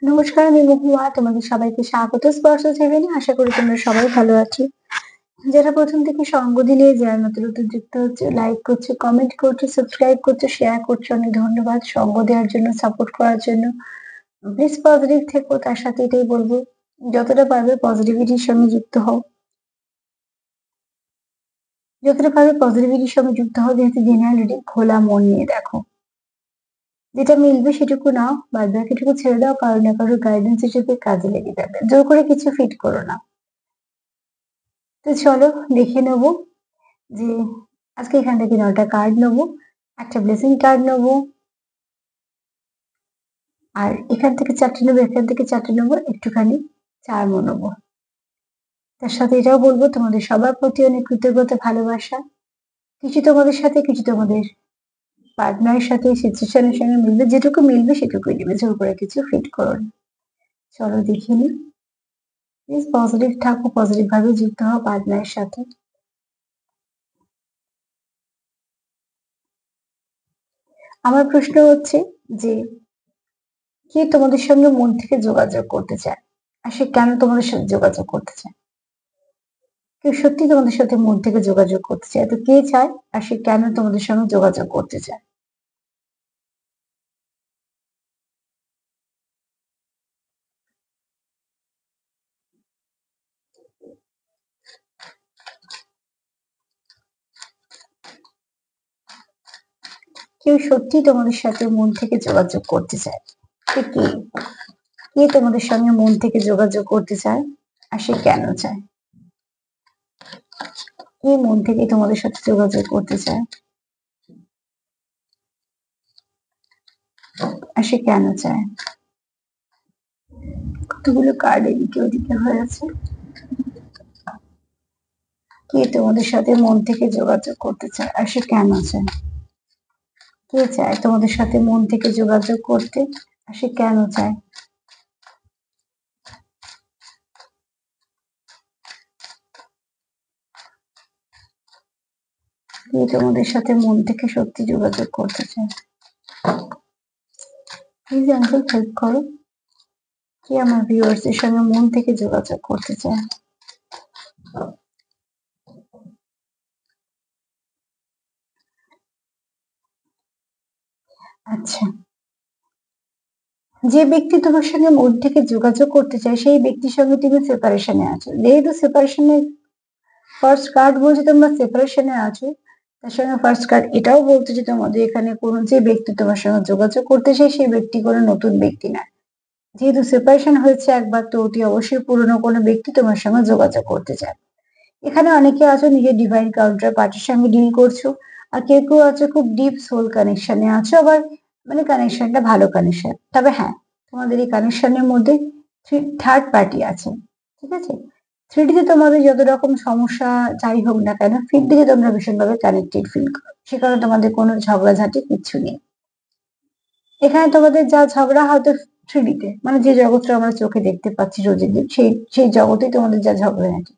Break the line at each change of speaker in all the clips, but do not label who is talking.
নমস্কার, আমি মহুয়া। তোমাদের সবাইকে স্বাগত স্পর্শ সেভেনে। আশা করি তোমরা সবাই ভালো আছো। যারা প্রথম থেকে সঙ্গ দিলে, যারা নতুন নতুন যুক্ত হচ্ছে, লাইক করছো, কমেন্ট করছো, সাবস্ক্রাইব করছো, শেয়ার করছো, অনেক ধন্যবাদ সঙ্গ দেওয়ার জন্য, সাপোর্ট করার জন্য। প্লিজ পজিটিভ থেকো। তার সাথে এটাই বলবো, যতটা পারবে পজিটিভিটির সঙ্গে যুক্ত হও। যতটা পারবে পজিটিভিটির সঙ্গে যুক্ত হও। যেহেতু জেনারেল রিডিং, খোলা মন নিয়ে দেখো। যেটা মিলবে সেটুকু নাও, বাদ বাকিটুকু ছেড়ে দাও। কারো না কারো গাইডেন্স হিসেবে কাজে লেগে যাবে। জোর করে কিছু ফিট করো না। তো চলো দেখে নেবো যে আজকে এখান থেকে 9টা কার্ড নেবো, একটা ব্লেসিং কার্ড নেবো, আর এখান থেকে 4টে নেবো, এখান থেকে 4টে নেবো, একটুখানি চার্মও নেবো। তার সাথে এটাও বলবো তোমাদের সবার প্রতি অনেক কৃতজ্ঞতা, ভালোবাসা। কিছু তোমাদের সাথে, কিছু তোমাদের পার্টনারের সাথে, সিচুয়েশনের সঙ্গে মিলবে। যেটুকু মিলবে সেটুকুই নেবে, জোর করে কিছু ফিট করো না। চলো দেখে নি। প্লিজ পজিটিভ থাকো, পজিটিভ ভাবে যুক্ত হও পার্টনারের সাথে। আমার প্রশ্ন হচ্ছে যে কে তোমাদের সঙ্গে মন থেকে যোগাযোগ করতে চায়, আর সে কেন তোমাদের সাথে যোগাযোগ করতে চায়? কেউ সত্যি তোমাদের সাথে মন থেকে যোগাযোগ করতে চায়, তো কে চায় আর সে কেন তোমাদের সঙ্গে যোগাযোগ করতে চায়? কেউ সত্যি তোমাদের সাথে মন থেকে যোগাযোগ করতে চায়, সে কে? কে তোমাদের সঙ্গে মন থেকে যোগাযোগ করতে চায় আর সে কেন চায়? কে মন থেকে তোমাদের সাথে যোগাযোগ করতে চায় আর সে কেন চায়? কতগুলো কার্ড এদিকে ওদিকে হয়ে আছে। কে তোমাদের সাথে মন থেকে যোগাযোগ করতে চায় আর সে কেন চায়? কে চায় তোমাদের সাথে মন থেকে যোগাযোগ করতে আর সে কেন চায়? কে তোমাদের সাথে মন থেকে সত্যি যোগাযোগ করতে চায়? প্লিজ অ্যাঞ্জেল হেল্প করো। কে আমার ভিউয়ার্সদের সঙ্গে মন থেকে যোগাযোগ করতে চায়? আচ্ছা, যে ব্যক্তি তোমার সঙ্গে মন থেকে যোগাযোগ করতে চায় সেই ব্যক্তির সঙ্গে তুমি সেপারেশনে আছো। যেহেতু সেপারেশনের ফার্স্ট কার্ড বলছে তোমরা সেপারেশনে আছো, তার সঙ্গে ফার্স্ট কার্ড এটাও বলছে যে তোমাদের এখানে কোনো যে ব্যক্তি তোমার সঙ্গে যোগাযোগ করতে চায় সেই ব্যক্তি কোনো নতুন ব্যক্তি না। যেহেতু সেপারেশন হয়েছে একবার, তো অতি অবশ্যই পুরনো কোনো ব্যক্তি তোমার সঙ্গে যোগাযোগ করতে চায়। এখানে অনেকে আছো নিজের ডিভাইন কাউন্টার পার্টির সঙ্গে ডিল করছো, আর কেউ কেউ আছো খুব ডিপ সোল কানেকশনে আছো। আবার মানে কানেকশনটা ভালো কানেকশন, তবে হ্যাঁ, তোমাদের এই কানেকশনের মধ্যে থার্ড পার্টি আছে। ঠিক আছে, 3D তে তোমাদের যত রকম সমস্যা যাই হোক না কেন, 5th দিকে তোমরা ভীষণভাবে কানেক্টেড ফিল করো। সে কারণে তোমাদের কোনো ঝগড়াঝাঁটি কিচ্ছু নেই। এখানে তোমাদের যা ঝগড়া হয়তো 3D তে, মানে যে জগৎটা আমরা চোখে দেখতে পাচ্ছি রোজের দিন, সেই সেই জগতেই তোমাদের যা ঝগড়াঝাঁটি।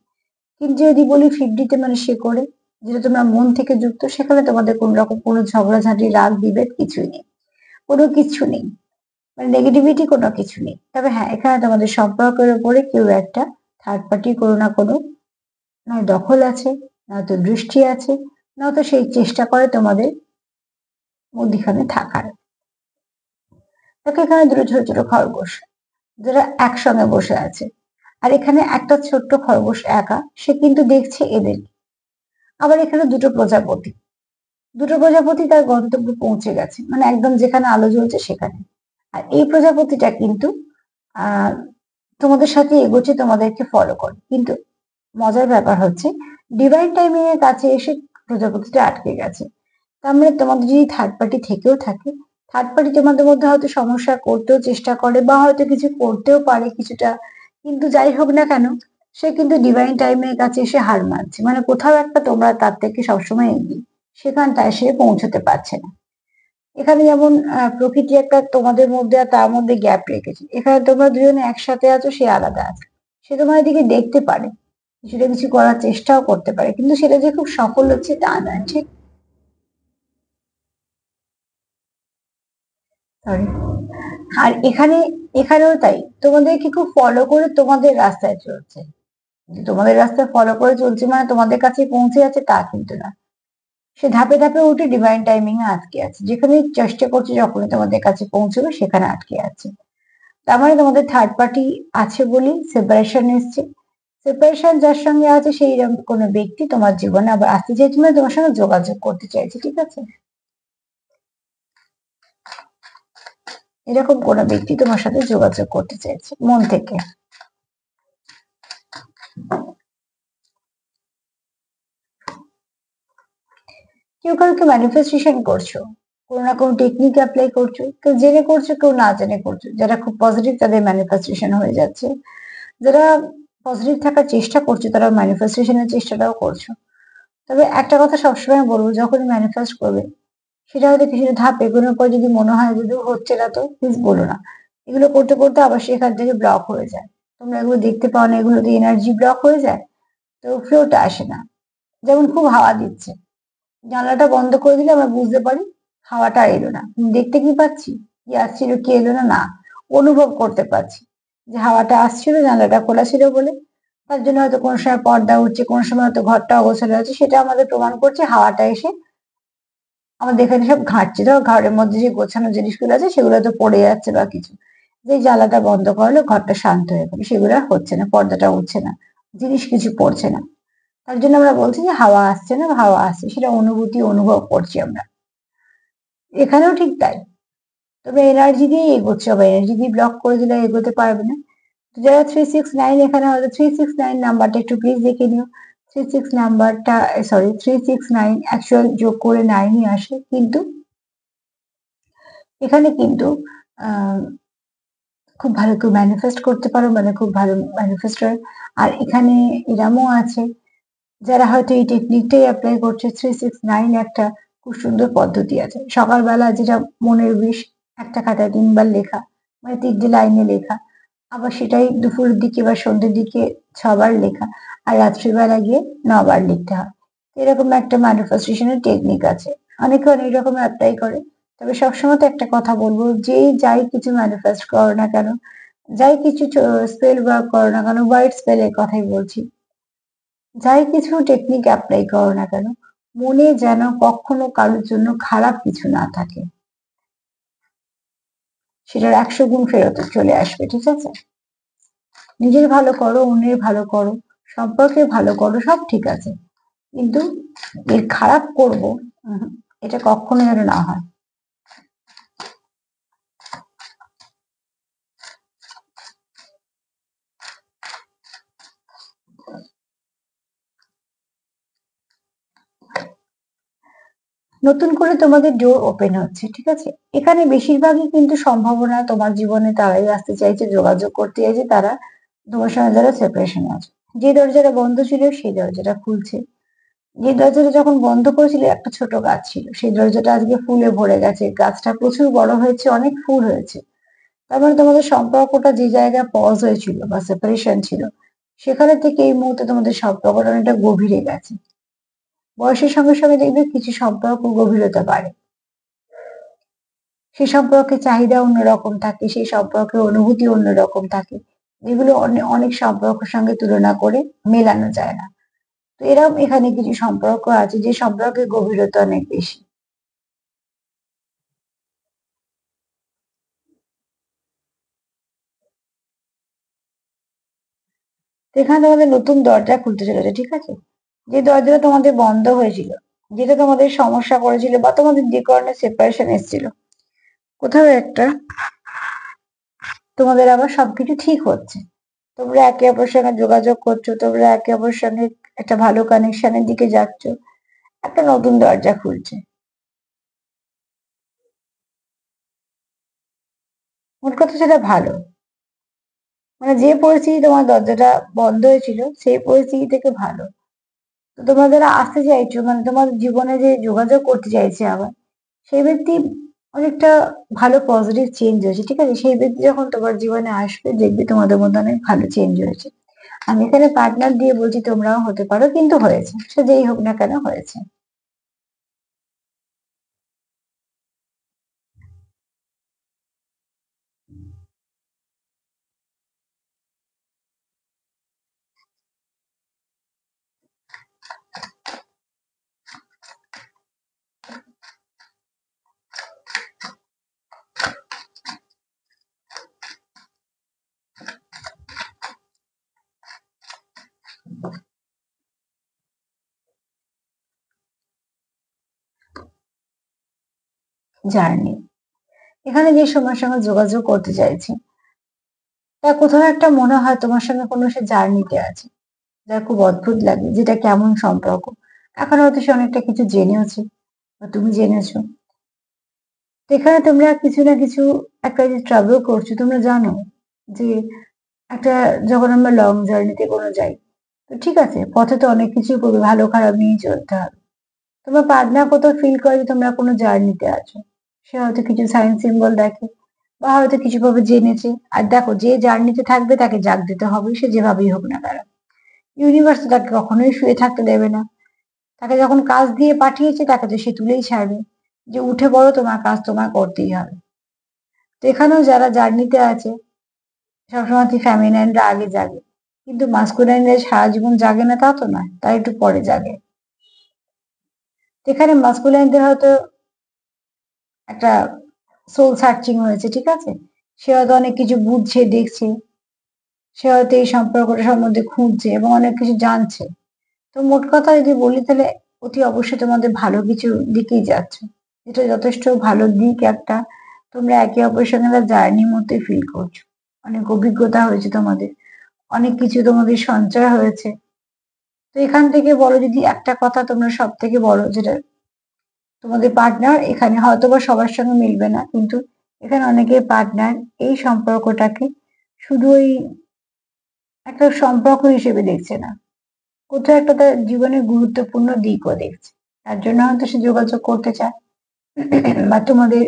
কিন্তু যদি বলি 5D তে, মানে শেকড়ে, যেটা তোমরা মন থেকে যুক্ত, সেখানে তোমাদের কোন রকম কোনো ঝগড়াঝাঁটি, রাগ, বিভেদ কিছুই নেই। কোনো কিছু নেই, মানে নেগেটিভিটি কোনো কিছু নেই। তবে হ্যাঁ, এখানে তোমাদের সম্পর্কের উপরে কেউ একটা থার্ড পার্টি কোনো না কোনো নয় দখল আছে, নয়তো দৃষ্টি আছে, নয়তো সেই চেষ্টা করে তোমাদের মধ্যিখানে থাকার। দেখো এখানে দুটো ছোট ছোট খরগোশ যারা একসঙ্গে বসে আছে, আর এখানে একটা ছোট্ট খরগোশ একা, সে কিন্তু দেখছে এদের। আবার এখানে দুটো প্রজাপতি তার গন্তব্যে পৌঁছে গেছে, মানে একদম যেখানে আলো জ্বলছে সেখানে। আর এই প্রজাপতিটা কিন্তু আহ তোমাদের সাথে এগোচ্ছে, তোমাদেরকে ফলো করে। কিন্তু মজার ব্যাপার হচ্ছে, ডিভাইন টাইমিং এর কাছে এসে প্রজাপতিটা আটকে গেছে। তার মানে তোমাদের যদি থার্ড পার্টি থেকেও থাকে, থার্ড পার্টি তোমাদের মধ্যে হয়তো সমস্যা করতেও চেষ্টা করে, বা হয়তো কিছু করতেও পারে কিছুটা। কিন্তু যাই হোক না কেন, সে কিন্তু ডিভাইন টাইমের কাছে এসে হার মানছে, মানে কোথাও একটা তোমরা তার থেকে সবসময় এগিয়ে, সেখানটায় সে পৌঁছতে পারছে না। এখানে যেমন প্রকৃতি একটা তোমাদের মধ্যে আর তার মধ্যে গ্যাপ রেখেছে। এখানে তোমরা দুজনে একসাথে আছো, সে আলাদা আছে। সে তোমার দিকে দেখতে পারে, কিছুটা কিছু করার চেষ্টাও করতে পারে, কিন্তু সেটা যে খুব সফল হচ্ছে তা নয়। ঠিক, সরি। আর এখানেও তাই, তোমাদেরকে খুব ফলো করে তোমাদের রাস্তায় চলছে। তোমাদের রাস্তায় ফলো করে চলছে মানে তোমাদের কাছে পৌঁছে যাচ্ছে তা কিন্তু না। সে ধাপে ধাপে উঠে ডিভাইন টাইমিং এ আটকে আছে, যেখানে চেষ্টা করছে যখনই তোমাদের কাছে পৌঁছবে সেখানে আটকে আছে। তার মানে তোমাদের থার্ড পার্টি আছে বলেই সেপারেশন এসছে। সেপারেশন যার সঙ্গে আছে সেই রকম কোনো ব্যক্তি তোমার জীবনে আবার আসতে চাইছে, মানে তোমার সঙ্গে যোগাযোগ করতে চাইছে, ঠিক আছে? এরকম কোনো ব্যক্তি তোমার সাথে যোগাযোগ করতে চাইছে মন থেকে। কেউ কাউকে ম্যানিফেস্টেশন করছো, কোনো না কোনো টেকনিক অ্যাপ্লাই করছো, কেউ জেনে করছো কেউ না জেনে করছো। যারা খুব পজিটিভ তাদের ম্যানিফেস্টেশন হয়ে যাচ্ছে, যারা পজিটিভ থাকার চেষ্টা করছো তারা ম্যানিফেস্টেশনের চেষ্টাটাও করছো। তবে একটা কথা সবসময় বলবো, যখনই ম্যানিফেস্ট করবে সেটা হয়তো কিছুটা ধাপ এগোনোর পর যদি মনে হয় যদি হচ্ছে না, তো প্লিজ বলো না। এগুলো করতে করতে আবার সেখান থেকে ব্লক হয়ে যায়। তোমরা এগুলো দেখতে পাও না, এগুলো দিয়ে এনার্জি ব্লক হয়ে যায়, তো ফ্লোটা আসে না। যেমন খুব হাওয়া দিচ্ছে, জানলাটা বন্ধ করে দিলে আমরা বুঝতে পারি হাওয়াটা এলো না, দেখতে কি পাচ্ছি কি আসছিল কি এলো না, না, অনুভব করতে পারছি যে হাওয়াটা আসছিল, জানলাটা খোলা ছিল বলে। তার জন্য হয়তো কোনো সময় পর্দা উঠছে, কোনো সময় হয়তো ঘরটা অগোছালো আছে, সেটা আমাদের প্রমাণ করছে হাওয়াটা এসে আমাদের এখানে সব ঘাঁটছে। ধরো ঘরের মধ্যে যে গোছানো জিনিসগুলো আছে সেগুলো তো পড়ে যাচ্ছে বা কিছু, যে জানলাটা বন্ধ করলে ঘরটা শান্ত হয়ে গেল, সেগুলো আর হচ্ছে না, পর্দাটা উঠছে না, জিনিস কিছু পড়ছে না। তার জন্য আমরা বলছি যে হাওয়া আসছে না বা হাওয়া আসছে, সেটা অনুভূতি অনুভব করছি আমরা। এখানেও ঠিক তাই, তবে এনার্জি দিয়ে এগোচ্ছে, আবার এনার্জি দিয়ে ব্লক করে দিলে এগোতে পারবে না। তো যারা 369, এখানে হয়তো 369 নাম্বারটা একটু প্লিজ দেখে নিও। 36 নাম্বারটা, সরি 369 অ্যাকচুয়াল যোগ করে 9ই আসে, কিন্তু এখানে কিন্তু আহ খুব ভালো কেউ ম্যানিফেস্ট করতে পারো, মানে খুব ভালো ম্যানিফেস্টার। আর এখানে এরামও আছে যারা হয়তো এই টেকনিকটাই অ্যাপ্লাই করছে। 369 একটা খুব সুন্দর পদ্ধতি আছে, সকালবেলা যেটা মনের উইশ একটা খাতায় 3 বার লেখা, মানে 3টে লাইনে লেখা, আবার সেটাই দুপুরের দিকে বা সন্ধ্যের দিকে 6বার লেখা, আর রাত্রিবেলা গিয়ে 9বার লিখতে হয়। এরকম একটা ম্যানিফেস্টেশনের টেকনিক আছে, অনেকে অনেক রকম অ্যাপ্লাই করে। তবে সবসময় তো একটা কথা বলবো, যেই যাই কিছু ম্যানিফেস্ট করো না কেন, যাই কিছু স্পেল ওয়ার্ক করো না কেন, ওয়ার্ড স্পেলের কথাই বলছি, যাই কিছু টেকনিক অ্যাপ্লাই করো না কেন, মনে যেন কখনো কারোর জন্য খারাপ কিছু না থাকে, সেটার 100 গুণ ফেরত চলে আসবে, ঠিক আছে? নিজের ভালো করো, অন্যের ভালো করো, সম্পর্কে ভালো করো, সব ঠিক আছে, কিন্তু এর খারাপ করব, এটা কখনো যেন না হয়। নতুন করে তোমাদের ডোর ওপেন হচ্ছে, ঠিক আছে? এখানে বেশিরভাগই কিন্তু সম্ভাবনা তোমার জীবনে তারাই আসতে চাইছে, যোগাযোগ করতে চাইছে, তারা তোমার সঙ্গে যারা সেপারেশনে আছে। যে দরজাটা বন্ধ ছিল সেই দরজাটা খুলছে। যে দরজাটা যখন বন্ধ করেছিল একটা ছোট গাছ ছিল, সেই দরজাটা আজকে ফুলে ভরে গেছে, গাছটা প্রচুর বড় হয়েছে, অনেক ফুল হয়েছে। তার মানে তোমাদের সম্পর্কটা যে জায়গায় পজ হয়েছিল বা সেপারেশন ছিল, সেখানে থেকে এই মুহূর্তে তোমাদের সম্পর্কটা অনেকটা গভীরে গেছে। বয়সের সঙ্গে সঙ্গে দেখবে কিছু সম্পর্ক গভীরতা বাড়ে, সেই সম্পর্কে চাহিদা অন্যরকম থাকে, সেই সম্পর্কে অনুভূতি অন্যরকম থাকে, যেগুলো অনেক অনেক সম্পর্কের সঙ্গে তুলনা করে মেলানো যায় না। তো এরকম এখানে কিছু সম্পর্ক আছে যে সম্পর্কের গভীরতা অনেক বেশি। তো এখানে তোমাদের নতুন দরজা খুলতে চলেছে, ঠিক আছে? যে দরজাটা তোমাদের বন্ধ হয়েছিল, যেটা তোমাদের সমস্যা করেছিল বা তোমাদের যে কারণে সেপারেশন এসেছিল, কোথাও একটা তোমাদের আবার সবকিছু ঠিক হচ্ছে। তোমরা একে অপরের সঙ্গে যোগাযোগ করছো, তোমরা একে অপরের সঙ্গে একটা ভালো কানেকশনের দিকে যাচ্ছ, একটা নতুন দরজা খুলছে। মোট কথা সেটা ভালো, মানে যে পরিস্থিতি তোমার দরজাটা বন্ধ হয়েছিল সেই পরিস্থিতি থেকে ভালো। তো তোমরা যারা আসতে চাইছো, মানে তোমার জীবনে যে যোগাযোগ করতে চাইছে আবার, সেই ব্যক্তি অনেকটা ভালো পজিটিভ চেঞ্জ হয়েছে, ঠিক আছে? সেই ব্যক্তি যখন তোমার জীবনে আসবে দেখবে তোমাদের মধ্যে অনেক ভালো চেঞ্জ হয়েছে। আমি এখানে পার্টনার দিয়ে বলছি, তোমরাও হতে পারো, কিন্তু হয়েছে, সে যেই হোক না কেন হয়েছে। জার্নি, এখানে যে সময়ের সঙ্গে যোগাযোগ করতে চাইছি তা কোথাও একটা মনে হয় তোমার সঙ্গে কোনো সে জার্নিতে আছে, যা খুব অদ্ভুত লাগে, যেটা কেমন সম্পর্ক। এখন হয়তো সে অনেকটা কিছু জেনেওছে বা তুমি জেনেছো। তো এখানে তোমরা কিছু না কিছু একটা যে ট্রাভেল করছো, তোমরা জানো যে একটা যখন আমরা লং জার্নিতে কোনো যাই, তো ঠিক আছে, পথে তো অনেক কিছু করবে, ভালো খারাপ নিয়ে চলতে হবে। তোমার পার্টনার কোথাও ফিল করে যে তোমরা কোনো জার্নিতে আছো, সে হয়তো কিছু সাইন সিম্বল দেখে বা হয়তো কিছু ভাবে জেনেছে। আর দেখো, যে জার্নিতে থাকবে তাকে জাগ দিতে হবে, সে যেভাবেই হোক না কেন। ইউনিভার্স তাকে কখনোই শুয়ে থাকতে দেবে না। তাকে যখন কাজ দিয়ে পাঠিয়েছে তাকে তো সে তুলেই ছাড়বে, যে উঠে পড়ো, তোমার কাজ তোমার করতেই হবে। তো এখানেও যারা জার্নিতে আছে, সবসময় ফ্যামিনাইনরা আগে জাগে, কিন্তু মাস্কুলাইনরা সারা জীবন জাগে না তা তো নয়, তারা একটু পরে জাগে। তো এখানে মাস্কুলাইনদের হয়তো একটা সোল সার্চিং হয়েছে, ঠিক আছে, সে হয়তো অনেক কিছু বুঝছে, দেখছে, সে হয়তো এই সম্পর্কটা সম্বন্ধে খুঁজছে এবং অনেক কিছু জানছে। তো মোট কথা যদি বলি, তাহলে অতি অবশ্যই তোমাদের ভালো কিছু দিকেই যাচ্ছ, যেটা যথেষ্ট ভালো দিক একটা। তোমরা একে অপরের সঙ্গে জার্নির মধ্যে ফিল করছো, অনেক অভিজ্ঞতা হয়েছে তোমাদের, অনেক কিছু তোমাদের সঞ্চয় হয়েছে। তো এখান থেকে বলো, যদি একটা কথা তোমরা সব থেকে বড় যেটা, তোমাদের পার্টনার এখানে হয়তোবা সবার সঙ্গে মিলবে না, কিন্তু এখানে অনেকের পার্টনার এই সম্পর্কটাকে শুধু ওই একটা সম্পর্ক হিসেবে দেখছে না, কোথাও একটা তার জীবনের গুরুত্বপূর্ণ দিকও দেখছে। তার জন্য হয়তো সে যোগাযোগ করতে চায় বা তোমাদের,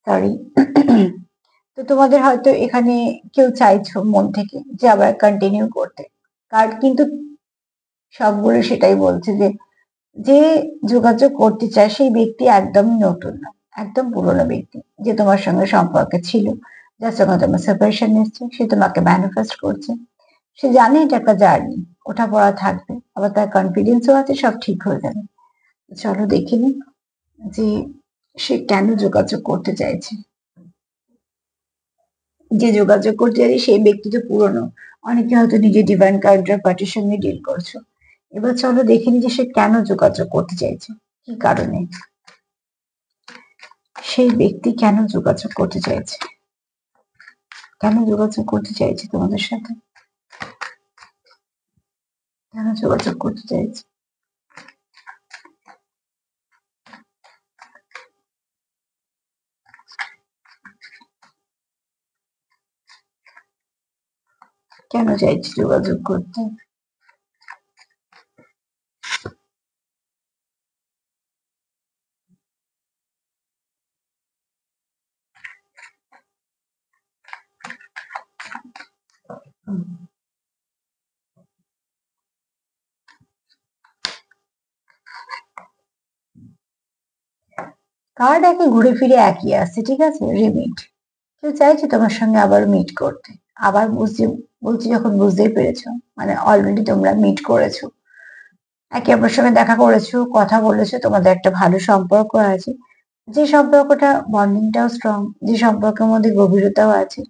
সরি, তো তোমাদের হয়তো এখানে কেউ চাইছো মন থেকে যে আবার কন্টিনিউ করতে। কার্ড কিন্তু সবগুলো সেটাই বলছে যে যে যোগাযোগ করতে চায় সেই ব্যক্তি একদমই নতুন না, একদম পুরোনো ব্যক্তি, যে তোমার সঙ্গে সম্পর্কে ছিল, যার সঙ্গে তোমার সেপারেশন এসছে, সে তোমাকে ম্যানিফেস্ট করছে। সে জানে এটা একটা জার্নি, ওঠা পড়া থাকবে, আবার তার কনফিডেন্সও আছে, সব ঠিক হয়ে যাবে। চলো দেখে নি যে সে কেন যোগাযোগ করতে চাইছে। যে যোগাযোগ করতে চাইছে সেই ব্যক্তি তো পুরনো, অনেকে হয়তো নিজে ডিভাইন কাউন্টার পার্টির সঙ্গে ডিল করছো। এবার চলো দেখে নি যে সে কেন যোগাযোগ করতে চাইছে, কি কারণে সেই ব্যক্তি কেন যোগাযোগ করতে চাইছে, কেন যোগাযোগ করতে চাইছে তোমাদের সাথে, কেন যোগাযোগ করতে চাইছে। কেন চাইছে যোগাযোগ করতে। কার্ড একে ঘুরে ফিরে একই আসছে, ঠিক আছে, রিমিট। কেউ চাইছে তোমার সঙ্গে আবার মিট করতে। আবার বুঝতে বলছি, যখন বুঝতেই পেরেছো, মানে অলরেডি তোমরা মিট করেছো, একে অপরের সঙ্গে দেখা করেছো, কথা বলেছো, তোমাদের একটা ভালো সম্পর্ক আছে। যে সম্পর্কটা বন্ডিংটাও স্ট্রং, যে সম্পর্কের মধ্যে গভীরতাও আছে,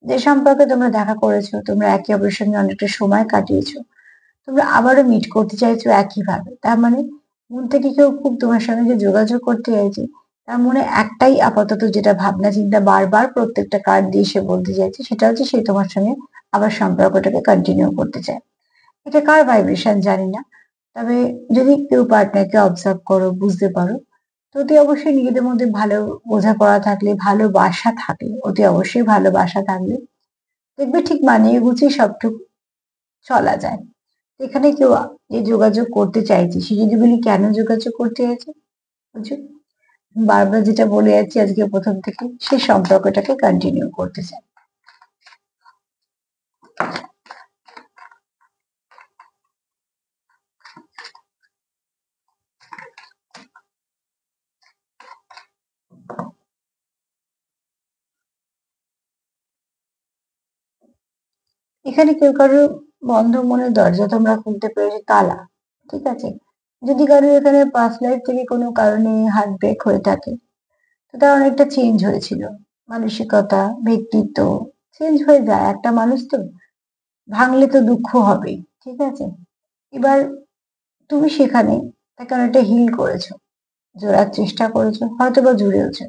যে সম্পর্কে তোমরা দেখা করেছো, তোমরা একে অপরের সঙ্গে অনেকটা সময় কাটিয়েছো, তোমরা আবারও মিট করতে চাইছো একইভাবে। তার মানে মন থেকে কেউ খুব তোমার সঙ্গে যে যোগাযোগ করতে চাইছে, তার মনে একটাই আপাতত যেটা ভাবনা চিন্তা বারবার প্রত্যেকটা কার্ড দিয়ে সে বলতে চাইছে, সেটা হচ্ছে সে তোমার সঙ্গে আবার সম্পর্কটাকে কন্টিনিউ করতে চায়। এটা কার ভাইব্রেশন জানি না, তবে যদি কেউ পার্টনারকে অবজার্ভ করো, বুঝতে পারো, তো অতি অবশ্যই নিজেদের মধ্যে ভালো বোঝাপড়া থাকলে, ভালোবাসা থাকলে, অতি অবশ্যই ভালোবাসা থাকলে দেখবে ঠিক মানিয়ে গুছিয়ে সবটুকু চলা যায়। এখানে কেউ যে যোগাযোগ করতে চাইছে, সে যদি বলি কেন যোগাযোগ করতে চাইছে, বুঝছো, বারবার যেটা বলে যাচ্ছি আজকে প্রথম থেকে, সে সম্পর্কটাকে কন্টিনিউ করতে চায়। এখানে কেউ কারোর বন্ধ মনের দরজা তোমরা খুলতে পেরেছো, তালা। ঠিক আছে? যদি কারোর এখানে পাস্ট লাইফ থেকে কোনো কারণে হার্ট ব্রেক হয়ে থাকে, তো তার অনেকটা চেঞ্জ হয়েছিল। মানসিকতা, ব্যক্তিত্ব চেঞ্জ হয়ে যায়। একটা মানুষ তো, ভাঙলে তো দুঃখ হবেই। ঠিক আছে? এবার তুমি সেখানে তাকে অনেকটা হিল করেছো, জোড়ার চেষ্টা করেছো, হয়তোবা জুড়েওছো।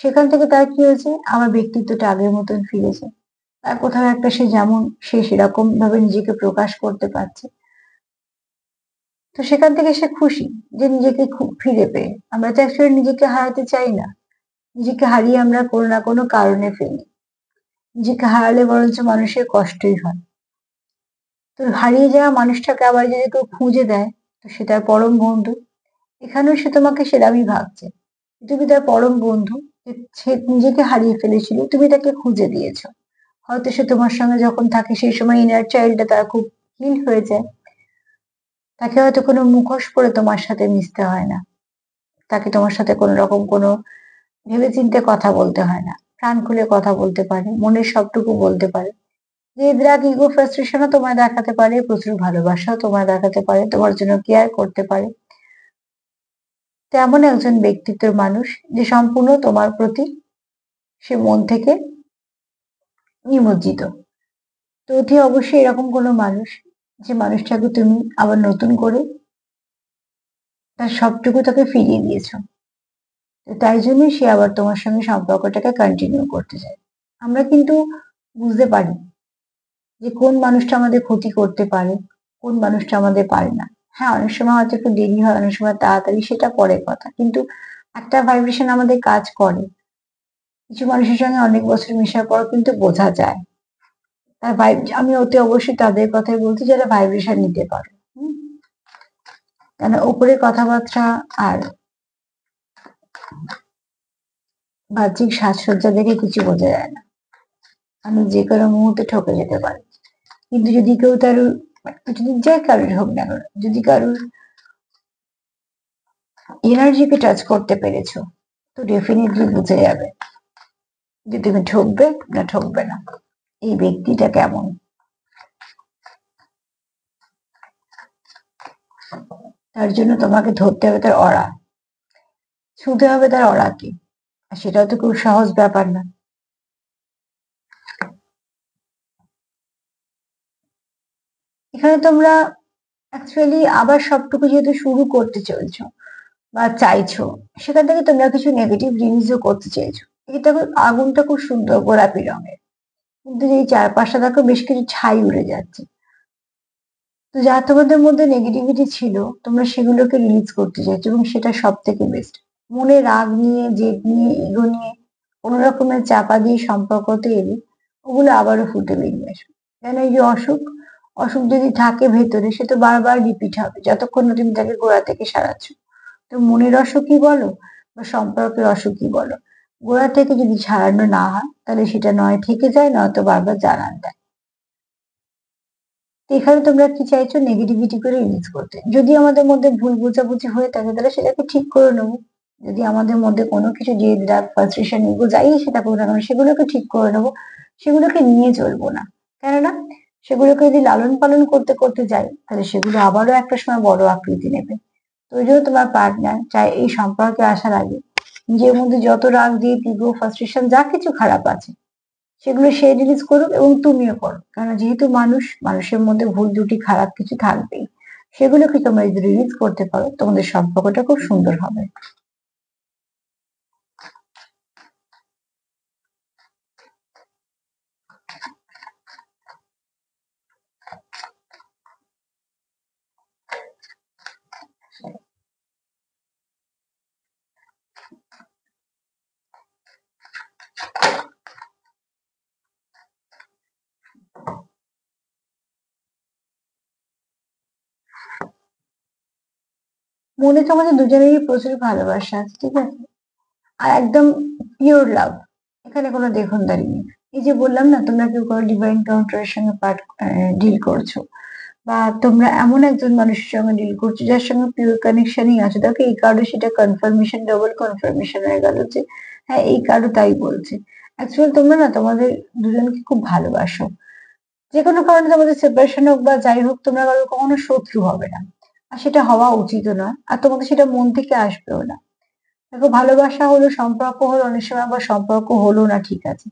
সেখান থেকে তার কি হয়েছে? আমার ব্যক্তিত্বটা আগের মতন ফিরেছে। আর কোথাও একটা সে যেমন সে সেরকম ভাবে নিজেকে প্রকাশ করতে পারছে। তো সেখান থেকে সে খুশি যে নিজেকে ফিরে পেয়ে। আমরা তো অ্যাকচুয়ালি নিজেকে হারাতে চাই না। নিজেকে হারিয়ে আমরা কোনো না কোনো কারণে ফেলি। নিজেকে হারালে বরঞ্চ মানুষের কষ্টই হয়। তো হারিয়ে যাওয়া মানুষটাকে আবার যদি কেউ খুঁজে দেয়, তো সে তার পরম বন্ধু। এখানেও সে তোমাকে সেরামই ভাবছে। তুমি তার পরম বন্ধু। যে সে নিজেকে হারিয়ে ফেলেছিল, তুমি তাকে খুঁজে দিয়েছো। হয়তো সে তোমার সঙ্গে যখন থাকে সেই সময় ইনার চাইল্ডটা তার খুব হিল হয়ে যায়। তাকে হয়তো কোনো মুখোশ পরে তোমার সাথে মিশতে হয় না। তাকে তোমার সাথে কোনো রকম কোনো ভেবেচিন্তে কথা বলতে হয় না। প্রাণ খুলে কথা বলতে পারে, মনের সবটুকু বলতে পারে। যে রাগ, ইগো, ফ্রাস্ট্রেশনও তোমায় দেখাতে পারে, প্রচুর ভালোবাসাও তোমায় দেখাতে পারে, তোমার জন্য কেয়ার করতে পারে। তেমন একজন ব্যক্তিত্বের মানুষ যে সম্পূর্ণ তোমার প্রতি সে মন থেকে নিমজ্জিত। তো অতি অবশ্যই এরকম কোনো মানুষ, যে মানুষটাকে তুমি আবার নতুন করে তার সবটুকু তাকে ফিরিয়ে দিয়েছো। তো তাই জন্যই সে আবার তোমার সঙ্গে সম্পর্কটাকে কন্টিনিউ করতে চায়। আমরা কিন্তু বুঝতে পারি যে কোন মানুষটা আমাদের ক্ষতি করতে পারে, কোন মানুষটা আমাদের পারে না। হ্যাঁ, অনেক সময় হয়তো একটু দেরি হয়, অনেক সময় তাড়াতাড়ি, সেটা পরের কথা। কিন্তু একটা ভাইব্রেশন আমাদের কাজ করে। কিছু মানুষের সঙ্গে অনেক বছর মেশার পর কিন্তু বোঝা যায়। তার আমি অতি অবশ্যই তাদের কথাই বলছি যারা ভাইব্রেশন নিতে পারে। হুম? কেন উপরে কথাবার্তা আর বাহ্যিক সাজসজ্জা দেখে কিছু বোঝা যায় না। আমি যে কোনো মুহূর্তে ঠকে যেতে পারি। কিন্তু যদি কেউ তার, যদি যে কারোর হোক না কেন, যদি কারোর এনার্জিকে টাচ করতে পেরেছো, তো ডেফিনেটলি বুঝে যাবে যে তুমি ঠকবে না ঠকবে না, এই ব্যক্তিটা কেমন। তার জন্য তোমাকে ধরতে হবে তার অরা, ছুঁতে হবে তার অরাকে। আর সেটাও তো খুব সহজ ব্যাপার না। এখানে তোমরা অ্যাকচুয়ালি আবার সবটুকু যেহেতু শুরু করতে চলছো বা চাইছো, সেখান থেকে তোমরা কিছু নেগেটিভ রিলিজও করতে চাইছো। এটা আগুনটা খুব সুন্দর গোলাপি রঙের, কিন্তু এই চারপাশটা দেখো বেশ কিছু ছাই উড়ে যাচ্ছে। তো যা তোমাদের মধ্যে নেগেটিভিটি ছিল, তোমরা সেগুলোকে রিলিজ করতে চাইছো এবং সেটা সব থেকে বেস্ট। মনে রাগ নিয়ে, জেদ নিয়ে, ইগো নিয়ে কোনো রকমের চাপা দিয়ে সম্পর্কতে এলে ওগুলো আবারও ফুটে বেরিয়ে আসবে। কেন এই যে অসুখ, অসুখ যদি থাকে ভেতরে, সে তো বারবার রিপিট হবে যতক্ষণ না তুমি তাকে গোড়া থেকে সারাচ্ছ। তো মনের অসুখই বলো বা সম্পর্কের অসুখই বলো, গোড়া থেকে যদি ছাড়ানো না হয়, তাহলে সেটা নয় থেকে যায়, নয়তো বারবার জানান দেয়। তো এখানে তোমরা কি চাইছো? নেগেটিভিটি করে রিলিজ করতে। যদি আমাদের মধ্যে ভুল বোঝাবুঝি হয়ে থাকে, তাহলে সেটাকে ঠিক করে নেবো। যদি আমাদের মধ্যে কোনো কিছু জেদ, রাগ, ফ্রাস্ট্রেশন, ইগো যাই সেটা করুক না কেন, সেগুলোকে ঠিক করে নেবো। সেগুলোকে নিয়ে চলবো না। কেননা সেগুলোকে যদি লালন পালন করতে করতে যাই, তাহলে সেগুলো আবারও একটা সময় বড় আকৃতি নেবে। তো ওই জন্য তোমার পার্টনার চাই এই সম্পর্কে আসার আগে নিজের মধ্যে যত রাগ, জেদ, ইগো, ফ্রাস্ট্রেশন যা কিছু খারাপ আছে, সেগুলো সে রিলিজ করুক এবং তুমিও করো। কারণ যেহেতু মানুষ, মানুষের মধ্যে ভুল ত্রুটি খারাপ কিছু থাকবেই। সেগুলোকে তোমরা যদি রিলিজ করতে পারো, তোমাদের সম্পর্কটা খুব সুন্দর হবে। মনে তোমাদের দুজনেরই প্রচুর ভালোবাসা আছে, ঠিক আছে? আর একদম পিওর লাভ। এখানে কোনো দেখনদারি নেই। এই যে বললাম না, তোমরা কেউ কোনো ডিভাইন কাউন্টারের সঙ্গে ডিল করছো, বা তোমরা এমন একজন মানুষের সঙ্গে ডিল করছো যার সঙ্গে পিওর কানেকশনই আছে। দেখো এই কার্ডে সেটা কনফার্মেশন, ডবল কনফার্মেশন হয়ে গেল যে হ্যাঁ, এই কার্ডও তাই বলছে। অ্যাকচুয়ালি তোমরা না তোমাদের দুজনকে খুব ভালোবাসো। যে কোনো কারণে তোমাদের সেপারেশন হোক বা যাই হোক, তোমরা কারো কখনো শত্রু হবে না, আর সেটা হওয়া উচিত নয়, আর তোমাদের সেটা মন থেকে আসবেও না। দেখো, ভালোবাসা হলো, সম্পর্ক হলো, অনেক সময় আবার সম্পর্ক হলো না, ঠিক আছে,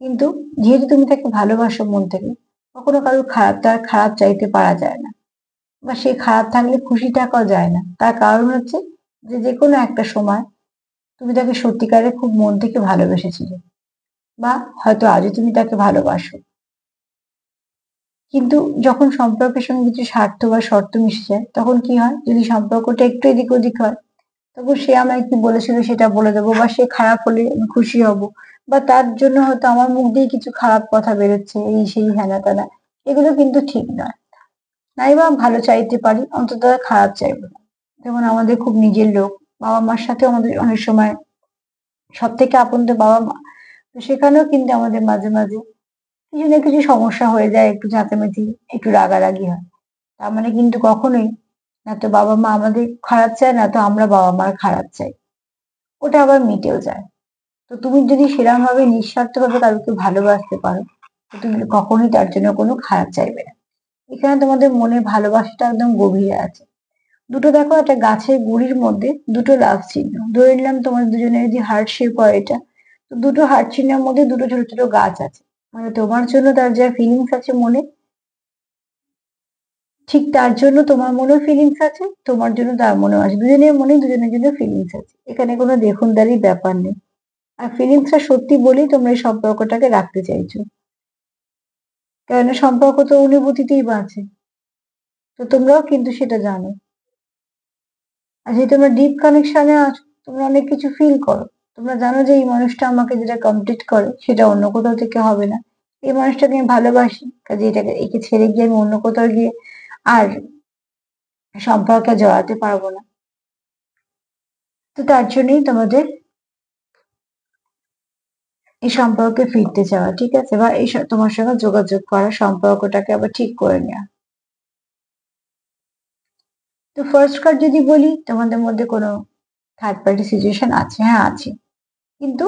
কিন্তু যেহেতু তুমি তাকে ভালোবাসো মন থেকে, কখনো কারো খারাপ, তার খারাপ চাইতে পারা যায় না, বা সে খারাপ থাকলে খুশি থাকাও যায় না। তার কারণ হচ্ছে যে যে কোনো একটা সময় তুমি তাকে সত্যিকারে খুব মন থেকে ভালোবেসেছিলে, বা হয়তো আজও তুমি তাকে ভালোবাসো, কিন্তু যখন সম্পর্কের সঙ্গে কিছু স্বার্থ বা শর্ত মিশে যায়, তখন কি হয়, যদি সম্পর্কটা একটু এদিক ওদিক হয়, তখন সে আমায় কি বলেছিল সেটা বলে দেবো, বা সে খারাপ হলে আমি খুশি হব, বা তার জন্য হয়তো আমার মুখ দিয়ে কিছু খারাপ কথা বেরোচ্ছে, এই সেই হেনা তেনা। এগুলো কিন্তু ঠিক নয়। নাই বা ভালো চাইতে পারি, অন্তত খারাপ চাইবো না। যেমন আমাদের খুব নিজের লোক, বাবা মার সাথে আমাদের অনেক সময় সব থেকে আপন তো বাবা মা, তো সেখানেও কিন্তু আমাদের মাঝে মাঝে কিছু না কিছু সমস্যা হয়ে যায়, একটু ঝাঁচামেচি, একটু রাগারাগি হয়। তার মানে কিন্তু কখনোই না তো বাবা মা আমাদের খারাপ চায়, না তো আমরা বাবা মার খারাপ চাই, ওটা আবার মিটেও যায়। তো তুমি যদি সেরকম ভাবে নিঃস্বার্থ ভাবে কাউকে ভালোবাসতে পারো, তো তুমি কখনোই তার জন্য কোনো খারাপ চাইবে না। এখানে তোমাদের মনে ভালোবাসাটা একদম গভীরে আছে। দুটো দেখো, একটা গাছের গুড়ির মধ্যে দুটো লাভ চিহ্ন, ধরে নিলাম তোমার দুজনের যদি হার্ট শেপ হয় এটা, তো দুটো হার্ট চিহ্নের মধ্যে দুটো ছোট ছোট গাছ আছে, মানে তোমার জন্য তার যা ফিলিংস আছে মনে, ঠিক তার জন্য তোমার মনেও ফিলিংস আছে, তোমার জন্য তার মনেও আছে, দুজনের মনে দুজনের জন্য ফিলিংস আছে, এখানে কোনো দেখুনদারির ব্যাপার নেই। আর ফিলিংসটা সত্যি বলেই তোমরা এই সম্পর্কটাকে রাখতে চাইছো, কেননা সম্পর্ক তো অনুভূতিতেই বাঁচে। তো তোমরাও কিন্তু সেটা জানো। আর যেহেতু তোমরা ডিপ কানেকশনে আছো, তোমরা অনেক কিছু ফিল করো, তোমরা জানো যে এই মানুষটা আমাকে যেটা কমপ্লিট করে সেটা অন্য কোথাও থেকে হবে না, এই মানুষটাকে আমি ভালোবাসি, কাজে এটাকে একে ছেড়ে গিয়ে আমি অন্য কোথাও গিয়ে আর সম্পর্কে জড়াতে পারবো না। তো তার জন্যই তোমাদের এই সম্পর্কে ফিরতে চাওয়া, ঠিক আছে, বা এই তোমার সঙ্গে যোগাযোগ করা, সম্পর্কটাকে আবার ঠিক করে নেওয়া। তো ফার্স্ট কার্ড যদি বলি, তোমাদের মধ্যে কোনো থার্ড পার্টি সিচুয়েশন আছে, হ্যাঁ আছে, কিন্তু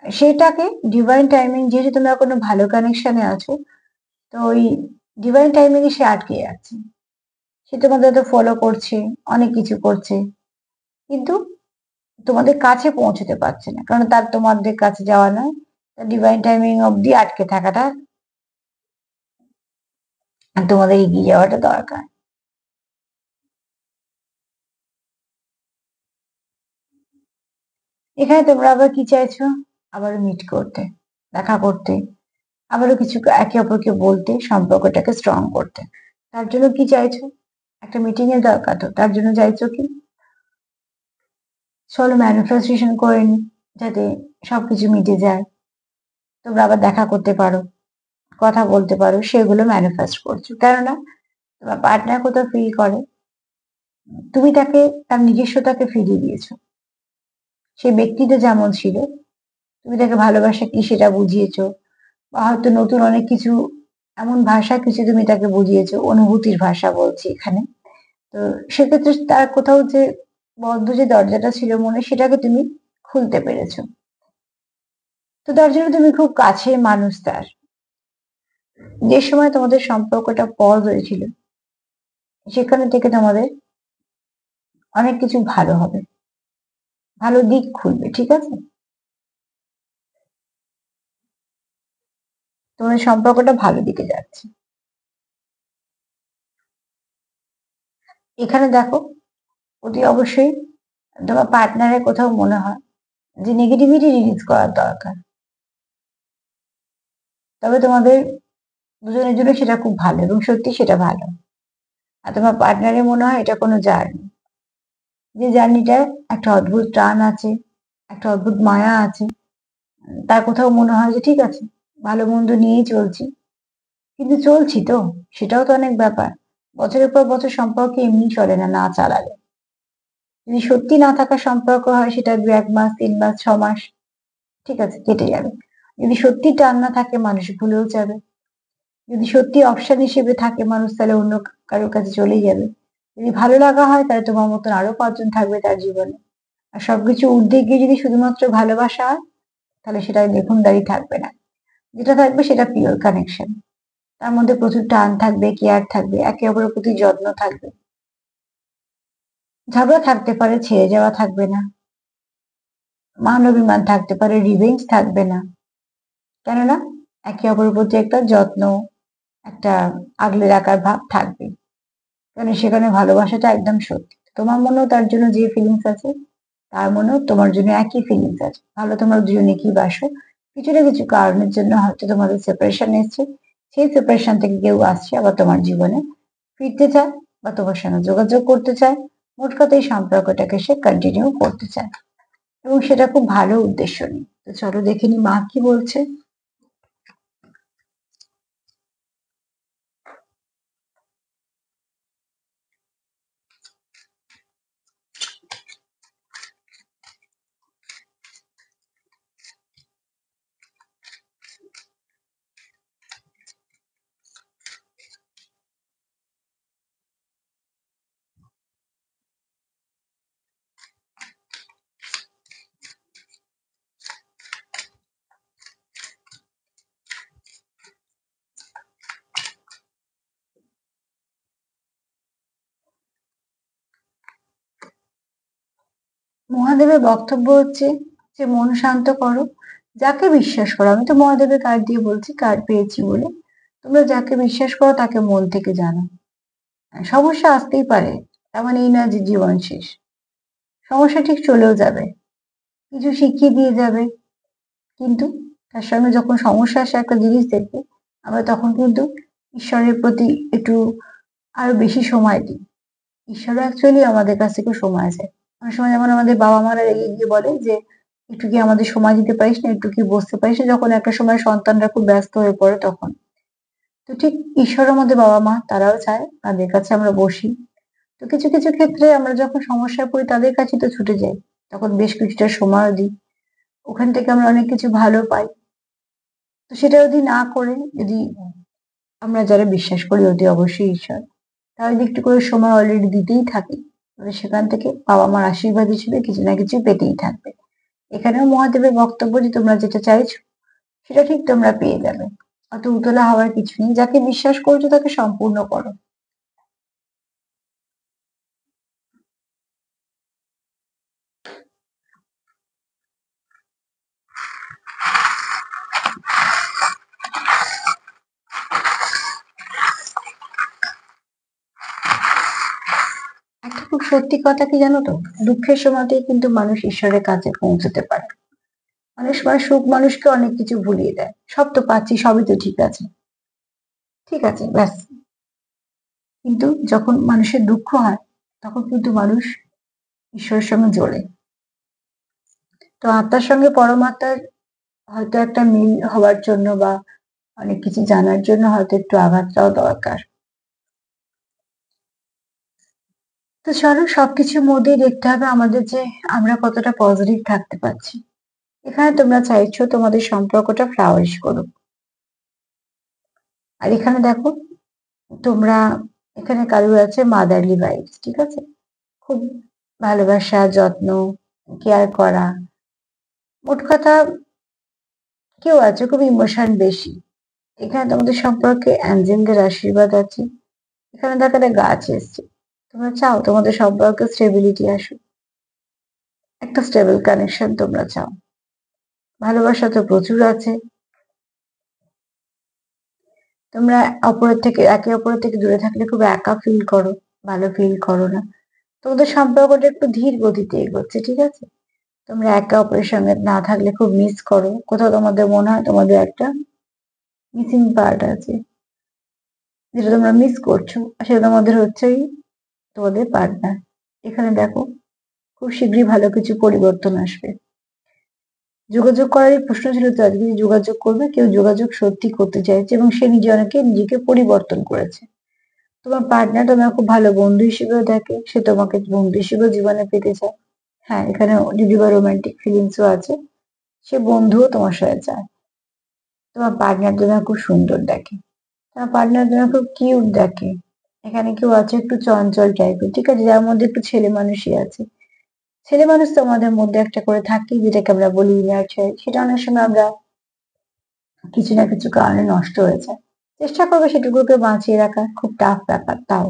সেটাকে ডিভাইন টাইমিং, যেহেতু তোমরা কোনো ভালো কানেকশনে আছো, তো ওই ডিভাইন টাইমিং এ সে আটকে যাচ্ছে, সে তোমাদের তো ফলো করছে, অনেক কিছু করছে, কিন্তু তোমাদের কাছে পৌঁছতে পারছে না, কারণ তার তোমাদের কাছে যাওয়া নয়, তার ডিভাইন টাইমিং অব্দি আটকে থাকাটা আর তোমাদের এগিয়ে যাওয়াটা দরকার। এখানে তোমরা আবার কি চাইছো, আবারও মিট করতে, দেখা করতে, আবারও কিছু একে অপরকে বলতে, সম্পর্কটাকে স্ট্রং করতে। তার জন্য কি চাইছো, একটা মিটিং এর দরকার, তো তার জন্য চাইছো কি, চলো ম্যানিফেস্টেশন করে নি, যাতে সবকিছু মিটে যায়, তোমরা আবার দেখা করতে পারো, কথা বলতে পারো, সেগুলো ম্যানিফেস্ট করছো, কেননা তোমার পার্টনার কোথাও ফিল করে তুমি তাকে তার নিজস্বতাকে ফিরিয়ে দিয়েছো। সেই ব্যক্তিটা যেমন ছিল, তুমি তাকে ভালোবাসা কি সেটা বুঝিয়েছো, বা হয়তো নতুন অনেক কিছু, এমন ভাষা কিছু তুমি তাকে বুঝিয়েছো, অনুভূতির ভাষা বলছি এখানে। তো সেক্ষেত্রে তার কোথাও যে বদ্ধ যে দরজাটা ছিল মনে, সেটাকে তুমি খুলতে পেরেছো। তো তার জন্য তুমি খুব কাছের মানুষ তার। যে সময় তোমাদের সম্পর্কটা পজ হয়েছিল, সেখানে থেকে তোমাদের অনেক কিছু ভালো হবে, ভালো দিক খুলবে, ঠিক আছে, তোমাদের সম্পর্কটা ভালো দিকে যাচ্ছে। এখানে দেখো, অতি অবশ্যই তোমার পার্টনারের কোথাও মনে হয় যে নেগেটিভিটি রিলিজ করার দরকার, তবে তোমাদের দুজনের জন্য সেটা খুব ভালো, এবং সত্যি সেটা ভালো। আর তোমার পার্টনারের মনে হয় এটা কোনো জার্নি, যে জার্নিটার একটা অদ্ভুত টান আছে, একটা অদ্ভুত মায়া আছে। তার কোথাও মনে হয় যে ঠিক আছে, ভালো মন্দ নিয়েই চলছি, কিন্তু চলছি তো, সেটাও তো অনেক ব্যাপার। বছরের পর বছর সম্পর্কে এমনি চলে না, না চালালে। যদি সত্যি না থাকা সম্পর্ক হয়, সেটা 1 মাস, 3 মাস, 6 মাস, ঠিক আছে, কেটে যাবে। যদি সত্যি টান না থাকে, মানুষ ভুলেও যাবে। যদি সত্যি অপশন হিসেবে থাকে মানুষ, তাহলে অন্য কারোর কাছে চলেই যাবে। যদি ভালো লাগা হয়, তাহলে তোমার মতন আরো 5 জন থাকবে তার জীবনে। আর সবকিছু ঊর্ধ্বে গিয়ে যদি শুধুমাত্র ভালোবাসা হয়, তাহলে সেটা দেখুনদারি থাকবে না, যেটা থাকবে সেটা পিওর কানেকশন। তার মধ্যে প্রচুর টান থাকবে, কেয়ার থাকবে, একে অপরের প্রতি যত্ন থাকবে। ঝগড়া থাকতে পারে, ছেড়ে যাওয়া থাকবে না, মান অভিমান থাকতে পারে, রিভেঞ্জ থাকবে না। কেননা একে অপরের প্রতি একটা যত্ন, একটা আগলে রাখার ভাব থাকবে। কারণ সেখানে ভালোবাসাটা একদম সত্যি। তোমার মনেও তার জন্য যে ফিলিংস আছে, তার মনেও তোমার জন্য একই ফিলিংস আছে। ভালো তোমরা দুজনে কি বাসো, কিছু না কিছু কারণের জন্য হয়তো তোমাদের সেপারেশন এসছে। সেই সেপারেশন থেকে কেউ আসছে আবার তোমার জীবনে ফিরতে চায় বা তোমার সঙ্গে যোগাযোগ করতে চায়। মোট কথা এই সম্পর্কটাকে সে কন্টিনিউ করতে চায় এবং সেটা খুব ভালো উদ্দেশ্য নিয়ে। তো চলো দেখে নি মা কি বলছে। মহাদেবের বক্তব্য হচ্ছে যে মন শান্ত করো, যাকে বিশ্বাস করো। আমি তো মহাদেবের কার্ড দিয়ে বলছি, কার্ড পেয়েছি বলে। তোমরা যাকে বিশ্বাস করো তাকে মন থেকে জানো। সমস্যা আসতেই পারে, তার মানে এই না যে জীবন শেষ। সমস্যা ঠিক চলেও যাবে, কিছু শিখিয়ে দিয়ে যাবে। কিন্তু তার সঙ্গে যখন সমস্যা আসে একটা জিনিস দেখবে, আমরা তখন কিন্তু ঈশ্বরের প্রতি একটু আরো বেশি সময় দিই। ঈশ্বরও অ্যাকচুয়ালি আমাদের কাছ থেকে সময় চায়। অনেক সময় যেমন আমাদের বাবা মারা রেগে গিয়ে বলে যে একটু কি আমাদের সময় দিতে পারিস না, একটু কি বসতে পারিস না, যখন একটা সময় সন্তানরা খুব ব্যস্ত হয়ে পড়ে তখন। তো ঠিক ঈশ্বর আমাদের বাবা মা, তারাও চায় তাদের কাছে আমরা বসি। তো কিছু কিছু ক্ষেত্রে আমরা যখন সমস্যায় পড়ি তাদের কাছে তো ছুটে যাই, তখন বেশ কিছুটা সময়ও দিই। ওখান থেকে আমরা অনেক কিছু ভালো পাই। তো সেটা যদি না করে, যদি আমরা যারা বিশ্বাস করি অতি অবশ্যই ঈশ্বর, তারা যদি একটু করে সময় অলরেডি দিতেই থাকি, তাহলে সেখান থেকে বাবা মার আশীর্বাদ হিসেবে কিছু না কিছু পেতেই থাকবে। এখানেও মহাদেবের বক্তব্য যে তোমরা যেটা চাইছো সেটা ঠিক তোমরা পেয়ে যাবে। অত উতলা হওয়ার কিছু নেই, যাকে বিশ্বাস করছো তাকে সম্পূর্ণ করো। একটা খুব সত্যি কথা কি জানো তো, দুঃখের সময়তেই কিন্তু মানুষ ঈশ্বরের কাছে পৌঁছতে পারে। অনেক সময় সুখ মানুষকে অনেক কিছু ভুলিয়ে দেয়, সব তো পাচ্ছি, সবই তো ঠিক আছে, ঠিক আছে ব্যাস। কিন্তু যখন মানুষের দুঃখ হয়, তখন কিন্তু মানুষ ঈশ্বরের সঙ্গে জোড়ে। তো আত্মার সঙ্গে পরমাত্মার হয়তো একটা মিল হওয়ার জন্য বা অনেক কিছু জানার জন্য হয়তো একটু আঘাতটাও দরকার। তো চলো সবকিছুর মধ্যেই দেখতে হবে আমাদের যে আমরা কতটা পজিটিভ থাকতে পারছি। এখানে তোমরা চাইছো তোমাদের সম্পর্কটা ফ্লাওয়ারিশ করুক। আর এখানে দেখো, তোমরা এখানে কারোর আছে মাদারলি ভাইবস, ঠিক আছে? খুব ভালোবাসা, যত্ন, কেয়ার করা। মোট কথা কেউ আছে খুব ইমোশন বেশি। এখানে তোমাদের সম্পর্কে অ্যাঞ্জেলদের আশীর্বাদ আছে। এখানে দেখো একটা গাছ এসছে। তোমরা চাও তোমাদের সম্পর্কে স্টেবিলিটি আসুক, একটা স্টেবল কানেকশন তোমরা চাও। ভালোবাসা তো প্রচুর আছে। তোমরা একে অপরের থেকে দূরে থাকলে খুব একা ফিল করো, ভালো ফিল করো না। তোমাদের সম্পর্কটা একটু ধীর গতিতে এগোচ্ছে, ঠিক আছে? তোমরা একে অপরের সঙ্গে না থাকলে খুব মিস করো, কোথাও তোমাদের মনে হয় তোমাদের একটা মিসিং পার্ট আছে, যেটা তোমরা মিস করছো, আর সেটা তোমাদের হচ্ছেই তোমাদের পার্টনার। এখানে দেখো, খুব শীঘ্রই ভালো কিছু পরিবর্তন আসবে। যোগাযোগ করারই প্রশ্ন ছিল তো আজকে, যে যোগাযোগ করবে, কেউ যোগাযোগ সত্যি করতে চাইছে এবং সে নিজেকে পরিবর্তন করেছে। তোমার পার্টনার তোমার খুব ভালো বন্ধু হিসেবেও দেখে, সে তোমাকে বন্ধু হিসেবেও জীবনে পেতে চায়। হ্যাঁ, এখানে যদি বা রোমান্টিক ফিলিংসও আছে, সে বন্ধুও তোমার সাথে চায়। তোমার পার্টনার তোমার খুব সুন্দর দেখে, তোমার পার্টনার তোমার খুব কিউট দেখে। এখানে কেউ আছে একটু চঞ্চল টাইপের, ঠিক আছে, যার মধ্যে একটু ছেলে মানুষই আছে। ছেলে মানুষ তো আমাদের মধ্যে একটা করে থাকি, যেটাকে আমরা বলি ইনার চাইল্ড। সেটা অনেক সময় আমরা কিছু না কিছু কারণে নষ্ট হয়ে যায়। চেষ্টা করবে সেটুকুকে বাঁচিয়ে রাখার, খুব টাফ ব্যাপার তাও।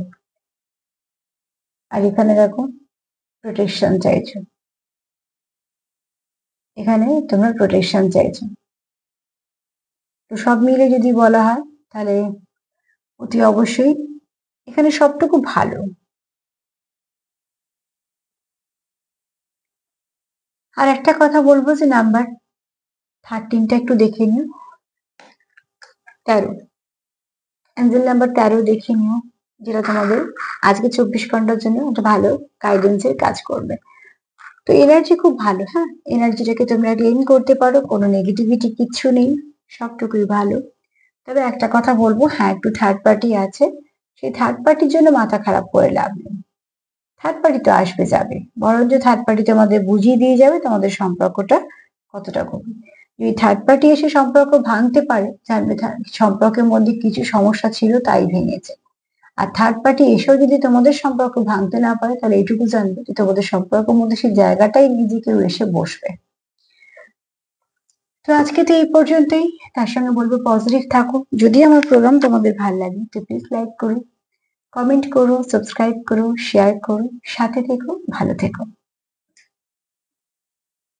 আর এখানে দেখো প্রোটেকশন চাইছো, এখানে তোমরা প্রোটেকশন চাইছো। তো সব মিলে যদি বলা হয় তাহলে অতি অবশ্যই এখানে সবটুকু ভালো। আর একটা কথা বলবো যে নাম্বার 13টা একটু দেখে নিও, 13 অ্যাঞ্জেল নাম্বার 13 দেখে নিও, যেটা তোমাদের আজকে 24 ঘন্টার জন্য একটা ভালো গাইডেন্সের কাজ করবে। তো এনার্জি খুব ভালো, হ্যাঁ, এনার্জিটাকে তোমরা ক্লিন করতে পারো, কোনো নেগেটিভিটি কিচ্ছু নেই, সবটুকুই ভালো। তবে একটা কথা বলবো, হ্যাঁ একটু থার্ড পার্টি আছে, সেই থার্ড পার্টির জন্য মাথা খারাপ করে লাভ নেই। থার্ড পার্টি তো আসবে যাবে, বরঞ্চ থার্ড পার্টি তোমাদের বুঝিয়ে দিয়ে যাবে তোমাদের সম্পর্কটা কতটা গভীর। যদি থার্ড পার্টি এসে সম্পর্ক ভাঙতে পারে, জানবে সম্পর্কের মধ্যে কিছু সমস্যা ছিল তাই ভেঙেছে। আর থার্ড পার্টি এসেও যদি তোমাদের সম্পর্ক ভাঙতে না পারে, তাহলে এইটুকু জানবে যে তোমাদের সম্পর্কের মধ্যে সেই জায়গাটাই নিজে কেউ এসে বসবে। তো আজকে তো এই পর্যন্তই। তার সঙ্গে বলবো পজিটিভ থাকো। যদি আমার প্রোগ্রাম তোমাদের ভালো লাগে তো প্লিজ লাইক করো, কমেন্ট করো, সাবস্ক্রাইব করো, শেয়ার করো, সাথে থেকো, ভালো থেকো।